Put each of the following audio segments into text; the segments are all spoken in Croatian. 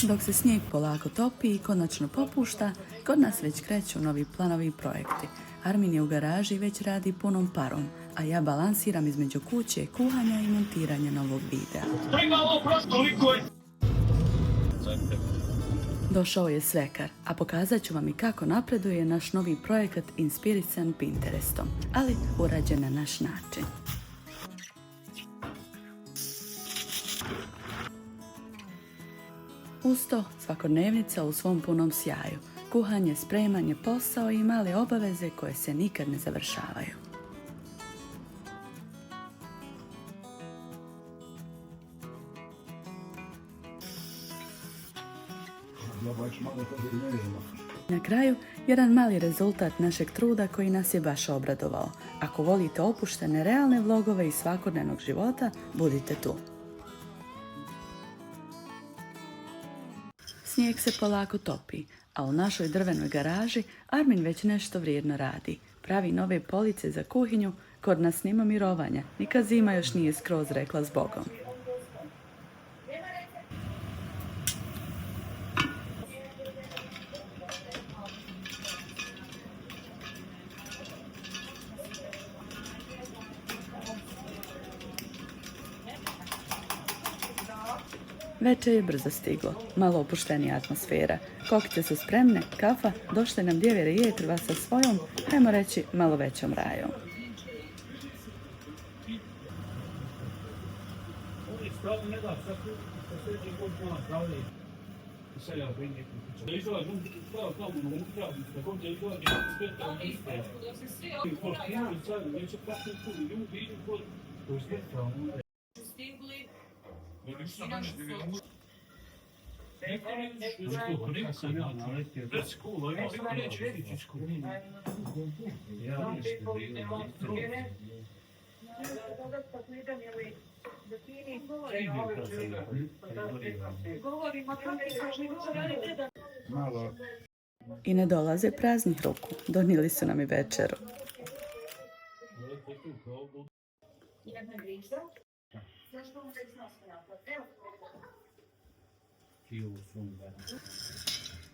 Dok se snijeg polako topi i konačno popušta, kod nas već kreću novi planovi i projekti. Armin je u garaži i već radi punom parom, a ja balansiram između kuće, kuhanja i montiranja novog videa. Došao je svekar, a pokazat ću vam i kako napreduje naš novi projekat inspirisan Pinterestom, ali urađen na naš način. Uz to svakodnevnica u svom punom sjaju, kuhanje, spremanje, posao i male obaveze koje se nikad ne završavaju. Na kraju, jedan mali rezultat našeg truda koji nas je baš obradovao. Ako volite opuštene realne vlogove iz svakodnevnog života, budite tu. Snijeg se polako topi, a u našoj drvenoj garaži Armin već nešto vrijedno radi. Pravi nove police za kuhinju, kod nas nema mirovanja, ni kad zima još nije skroz rekla zbogom. Večer je brzo stiglo, malo opuštenija atmosfera. Kokice su spremne, kafa, došle nam djevere jetrva sa svojom, hajmo reći, malo većom rajom. I ne dolaze praznih ruku, donijeli su nam i večeru.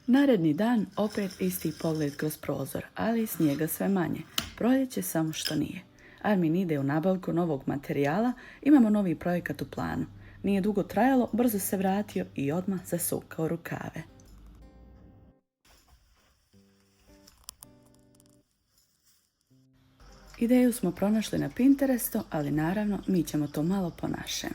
Naredni dan opet isti pogled kroz prozor, ali snijega sve manje. Proljeće samo što nije. Armin ide u nabavku novog materijala, imamo novi projekat u planu. Nije dugo trajalo, brzo se vratio i odmah zasukao rukave. Ideju smo pronašli na Pinterestu, ali naravno mi ćemo to malo po našem.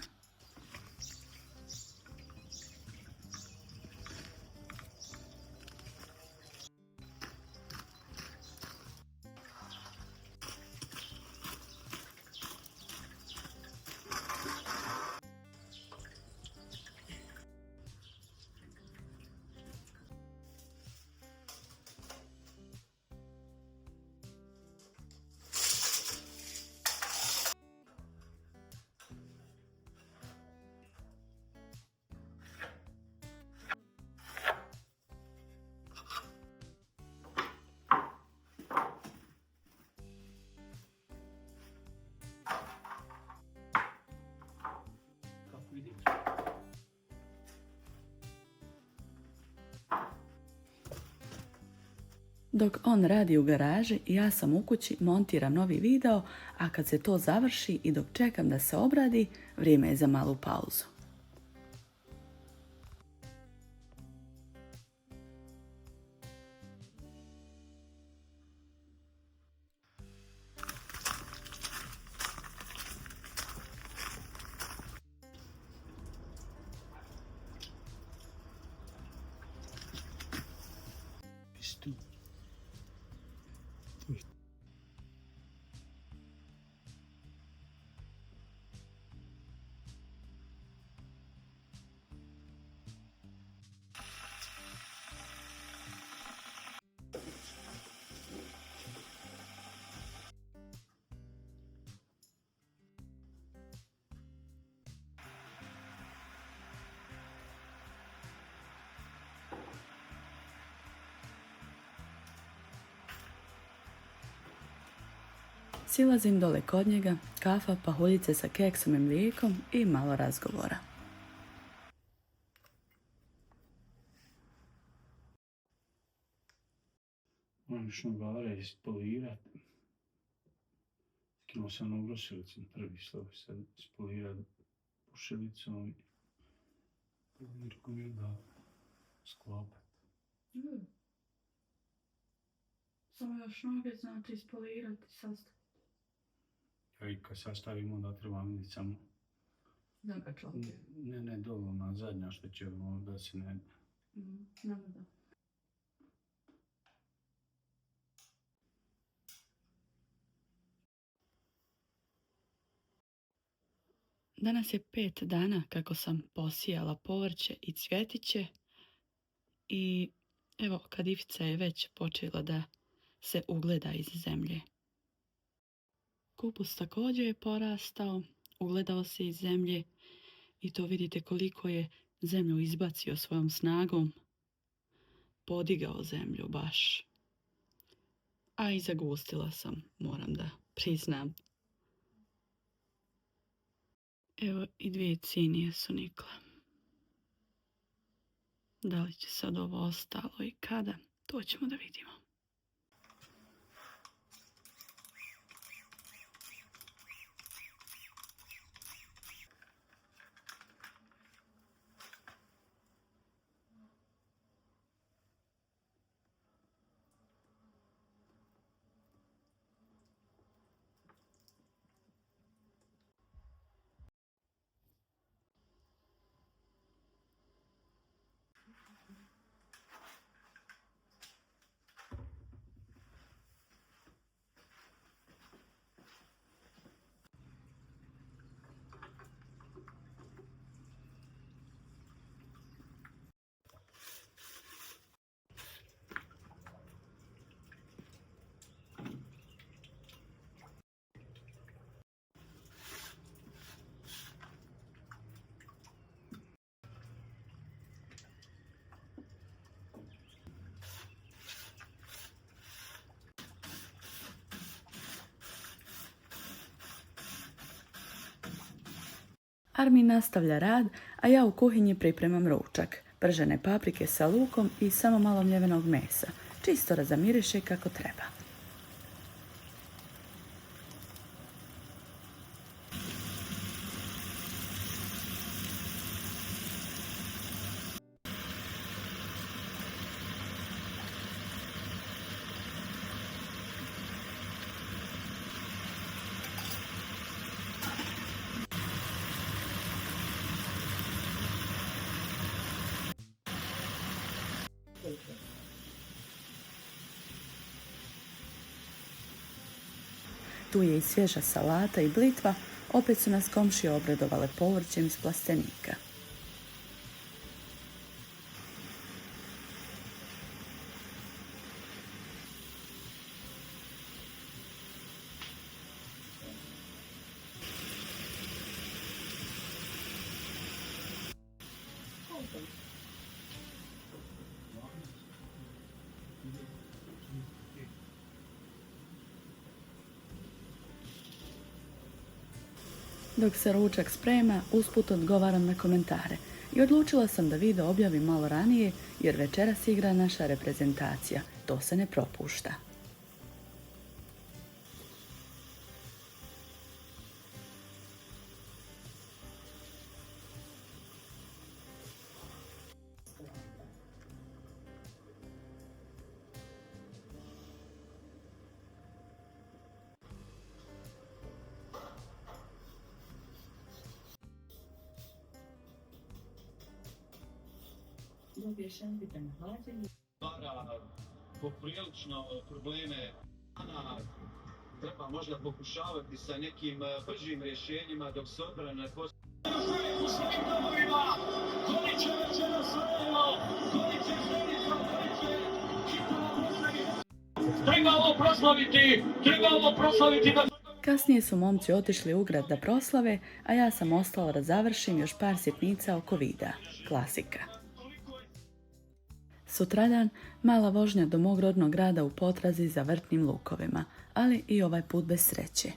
Dok on radi u garaži, ja sam u kući, montiram novi video, a kad se to završi i dok čekam da se obradi, vrijeme je za malu pauzu. Silazim dole kod njega, kafa, pahuljice sa keksom i mlijekom i malo razgovora. konačno bare ispolirati. Skinuo sam onu brusilicom prvi sloj, sad ispolirati bušilicom i polirkom i onda sklopati. Samo još noge znači ispolirati, sastaviti. Ja i kad sastavim onda trebam vidjeti samo... Zakačovke. Ne, dovoljno zadnja što će da se ne... Da. Danas je 5 dana kako sam posijala povrće i cvjetiće i evo kadifica je već počela da se ugleda iz zemlje. Kupus također je porastao, ugledao se iz zemlje i to vidite koliko je zemlju izbacio svojom snagom, podigao zemlju baš. A i zagustila sam, moram da priznam. Evo i 2 cinije su nikle. Da li će sad ovo ostalo i kada, to ćemo da vidimo. Armin nastavlja rad, a ja u kuhinji pripremam ručak, pržene paprike sa lukom i samo malo mljevenog mesa, čisto da zamiriše kako treba. Tu je i svježa salata i blitva, opet su nas komšije obradovale povrćem iz plastenika. Dok se ručak sprema, usput odgovaram na komentare i odlučila sam da video objavim malo ranije jer večeras igra naša reprezentacija. To se ne propušta. Stvara poprilično probleme. Treba možda pokušavati sa nekim bržim rješenjima dok se odbrana ne postavi. Treba ovo proslaviti da... Kasnije su momci otišli u grad da proslave, a ja sam ostala da završim još par sitnica oko videa. Klasika. Sutradan mala vožnja do mog rodnog grada u potrazi za vrtnim lukovima, ali i ovaj put bez sreće.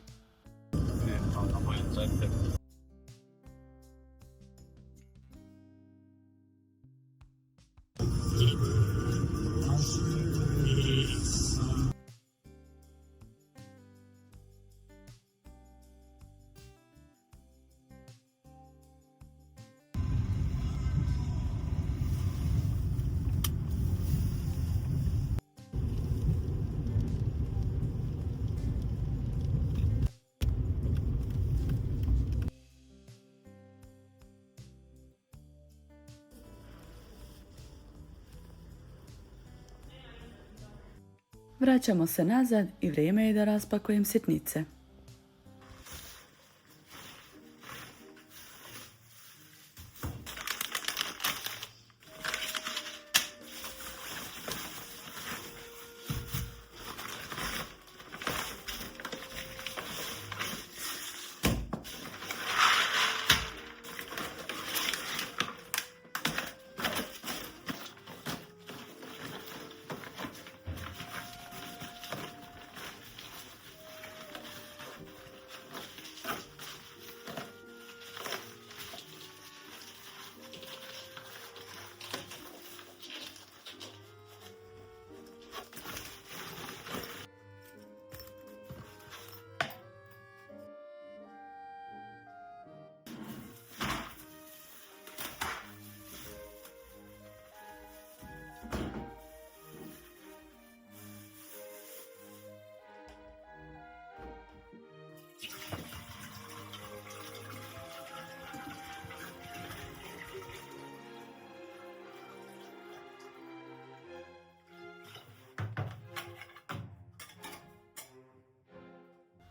Vraćamo se nazad i vrijeme je da raspakujem sitnice.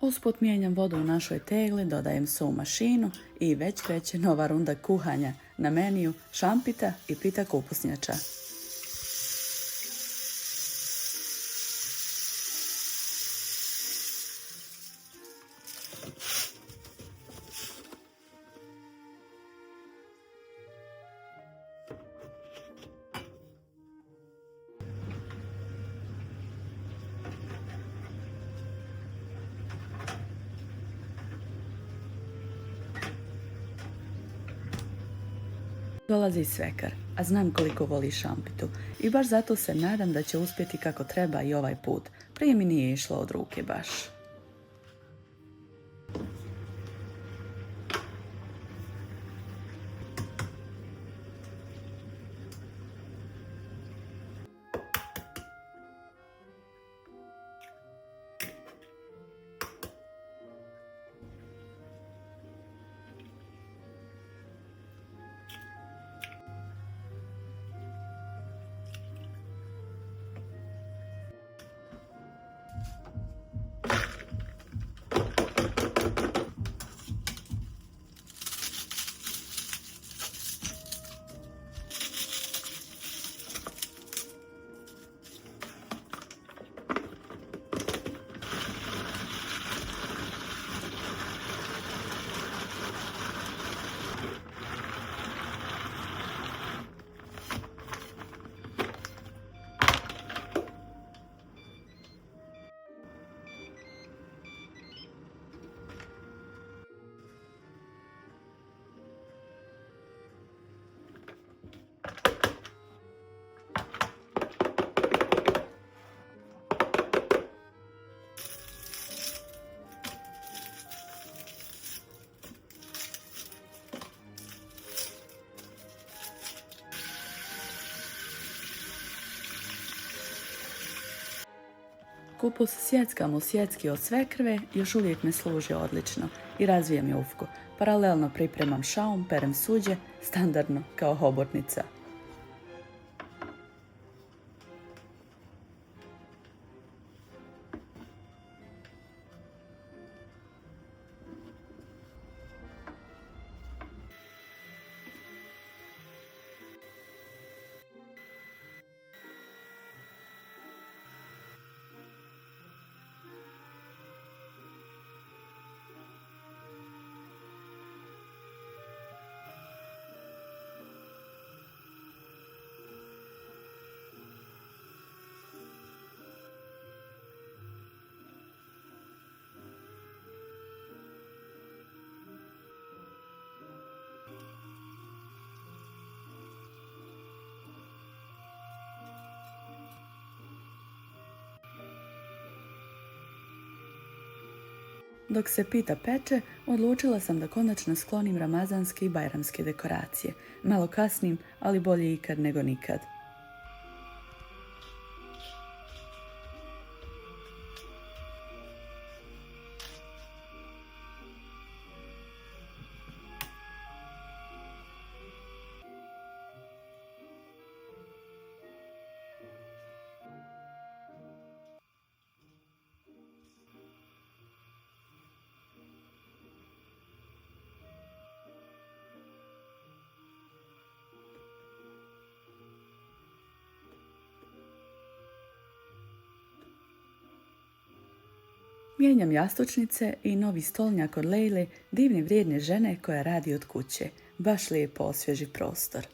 Usput mijenjam vodu u našoj tegli, dodajem so u mašinu i već kreće nova runda kuhanja. Na meniju šampita i pita kupusnjača. Dolazi svekar, a znam koliko voli šampitu i baš zato se nadam da će uspjeti kako treba i ovaj put. Prije mi nije išlo od ruke baš. Kupus sjeckam u sjecki od svekrve, još uvijek me služi odlično i razvijem jufku. Paralelno pripremam šaum, perem suđe, standardno kao hobotnica. Dok se pita peče, odlučila sam da konačno sklonim ramazanske i bajramske dekoracije. Malo kasnim, ali bolje ikad nego nikad. Mijenjam jastučnice i novi stolnjak od Lejle, divne vrijedne žene koja radi od kuće. Baš lijepo osvježi prostor.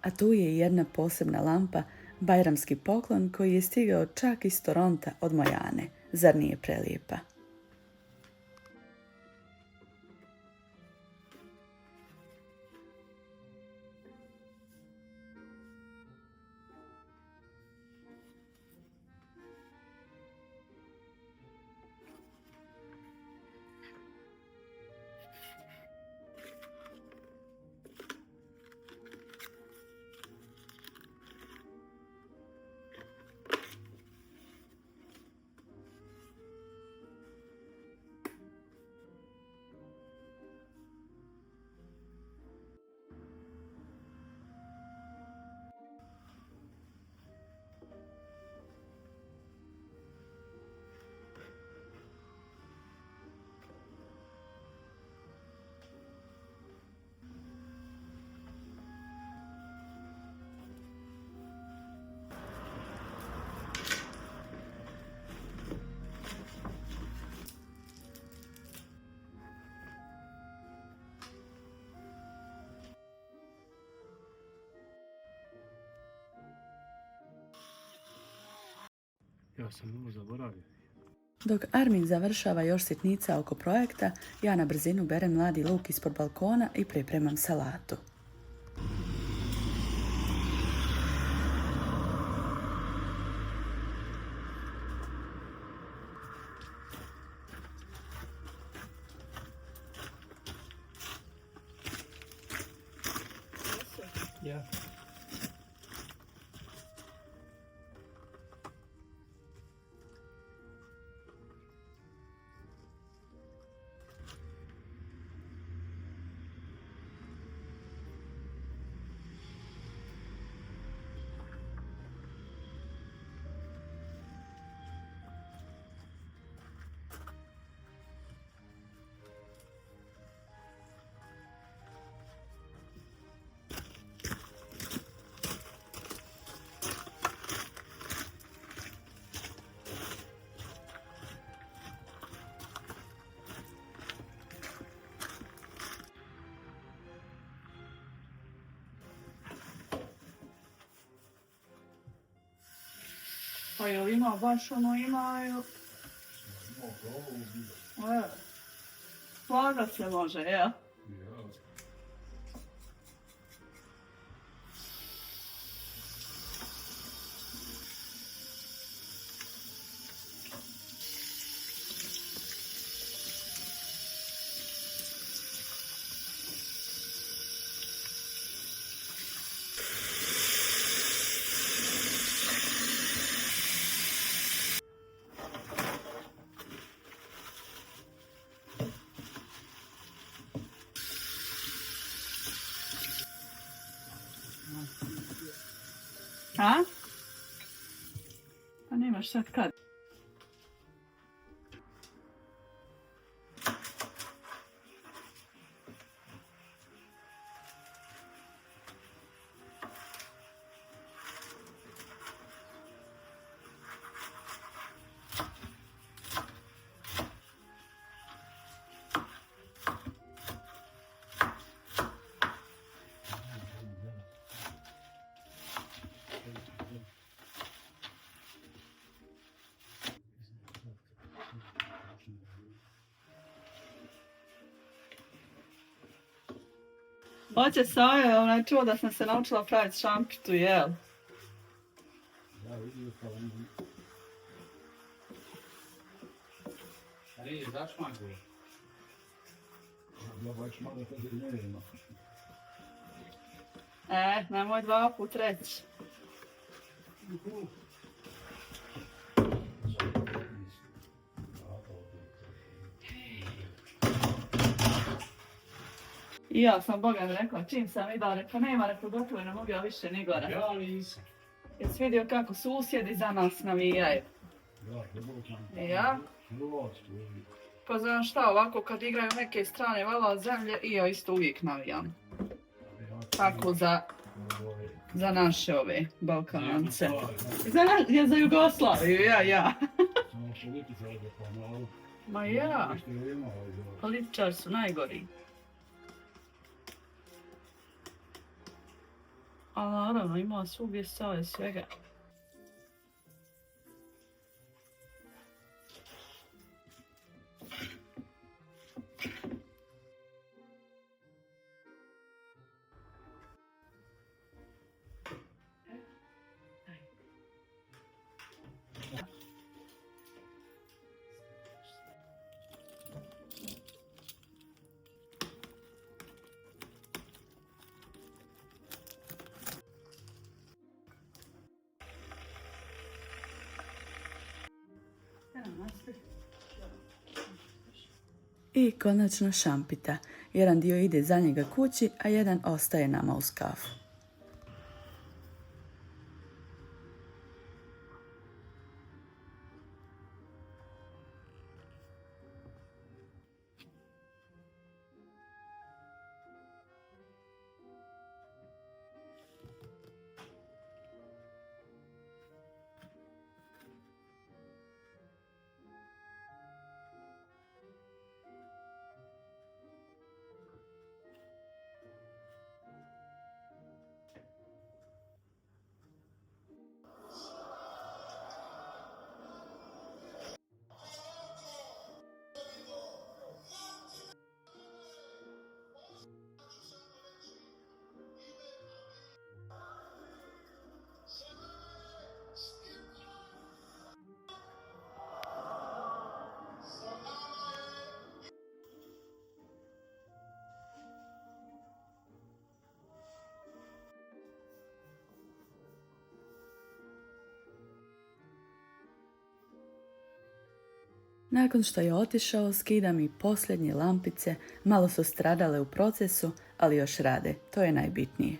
A tu je i jedna posebna lampa, bajramski poklon koji je stigao čak iz Toronta od Mojane. Zar nije prelijepa? Ja sam ovo zaboravio. Dok Armin završava još sitnica oko projekta, ja na brzinu berem mladi luk ispod balkona i pripremam salatu. Ja. Pa jel ima baš ono imaju? Slagat se može, jel? A? Pa nemaš sad kad. Oće Sajo, onaj čuo da sam se naučila praviti šampitu, jel? Ja, vidim kao ono. Ali, daš mango? Ja baš malo to ne ima. Nemoj 2 put reći. I ja sam Boga mi rekla, čim sam vidjela, rekla nema, rekla gotovo ne mogu ja više ni gore. Ja nisam. Jesi vidio kako susjedi za nas navijaju? Ja, dobro. Ja? Pa znaš šta, ovako kad igraju neke strane vala zemlje, i ja isto uvijek navijam. Tako za naše ove Balkance. Za Jugoslaviju, ja. Ma ja, političari su najgori. A naravno, ima svugdje stave svega. I konačno šampita. Jedan dio ide za njega kući, a jedan ostaje nama uz kafu. Nakon što je otišao, skidam i posljednje lampice, malo su stradale u procesu, ali još rade, to je najbitnije.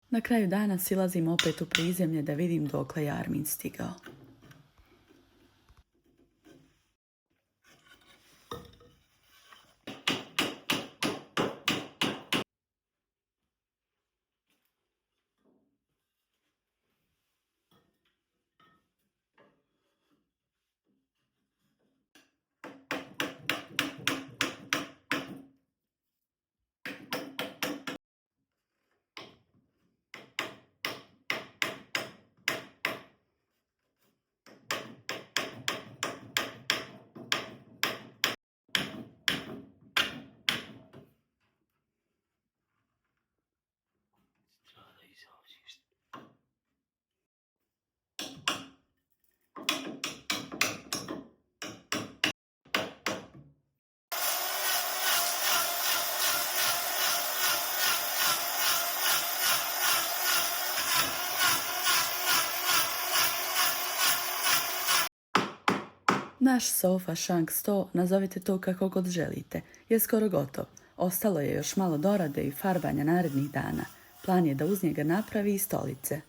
Na kraju dana silazim opet u prizemlje da vidim dokle je Armin stigao. Naš sofa šank sto, nazovite to kako god želite, je skoro gotov. Ostalo je još malo dorade i farbanja narednih dana. Plan je da uz njega napravi i stolice.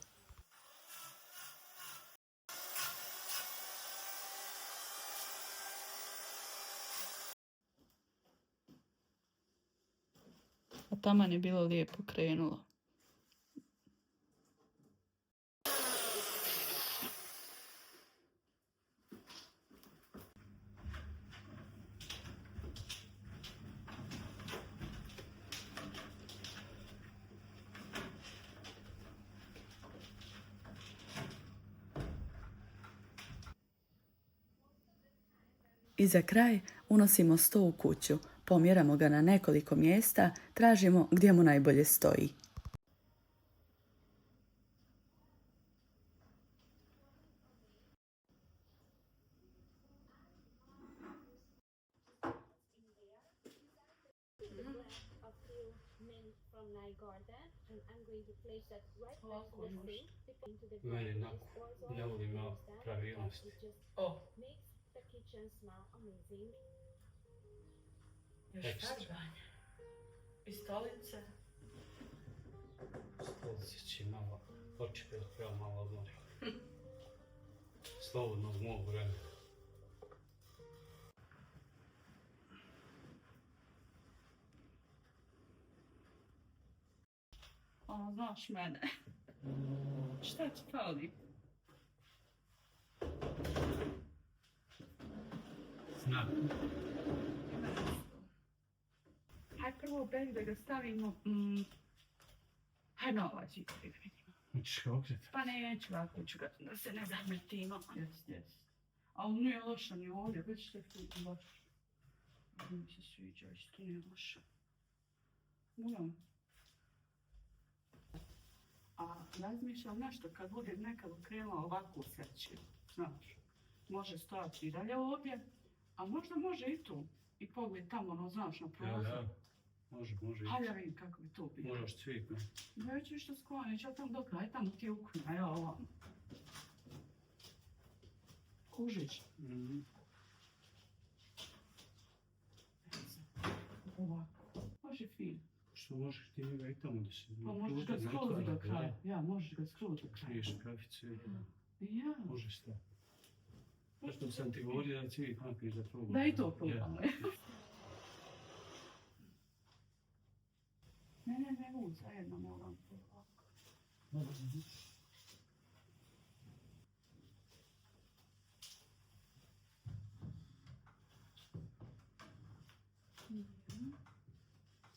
A taman je bilo lijepo krenulo. I za kraj unosimo sto u kuću, pomjeramo ga na nekoliko mjesta, tražimo gdje mu najbolje stoji. Meni ne volim ja pravilnosti. Još farbanje. I stolice. Stolice će malo, počepila koja malo odmori. Slobodno od mog vremena. Ono, znaš mene. Šta ti fali? Znam. Haj prvo beg da ga stavimo. Haj na ovaj zid da vidimo. Hoćeš ga okret? Pa neću, ovako ću ga da se ne zametimo. Jes. Ali nije loša ni ovdje, već te tu baš. Mi se sviđa, isto nije loša. Moram. A razmišljam nešto kad budem nekad okrenula ovakvu sekciju, znaš, može stojati i dalje ovdje, a možda može i tu. I pogled tamo, ono, znaš, na prozor. Ja. Može. Hajde da vidim kako bi to bilo. Možeš cvik, ne? Neću ništa skloniti, ja tam dok aj tamo ti ukvina, ja ovam. Kužiš? Ovako. Može fin. Što možeš ti njega i tamo da se... Pa možeš ga skroz do kraja. Ja, možeš ga skroz do kraja. Kriješ kaficu i... Ja. Može stati. Što sam ti govorio da cijeli napiš da probam. Da i to probamo. Ne, zajedno moram probati.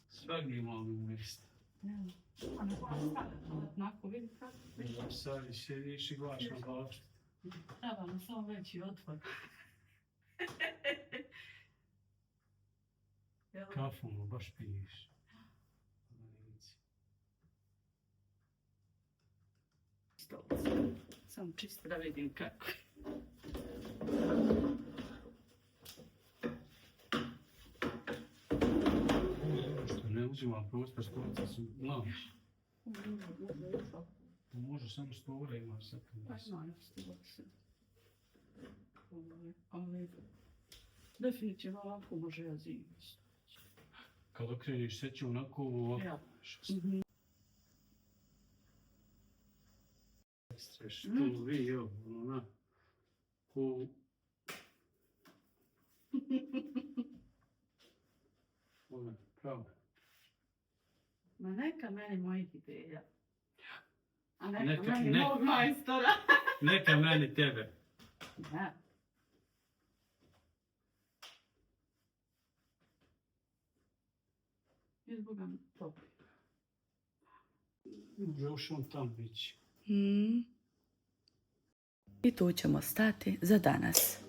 Svagdje mogu uvesti. A ne moram staviti, onako vidi kako. Sad sjediš i glaš na glavu. Treba nam samo veći otvor. Kafu mu baš piješ. Samo čisto da vidim kako. Što ne uzima prostor stolica su glaviš. Može samo stvore ima sad. Pa ima stolice. Ali definitivno ovako može ja zimiti. Kad okreniš seću onako ovako. Ja. Streš, to vi, evo, ona, ko... Ona, pravo. Ma neka meni mojih ideja. A Neka- neka meni ne- mog majstora. Neka meni tebe. Ne. Izboga mi topli. Još on tam bići. I tu ćemo stati za danas.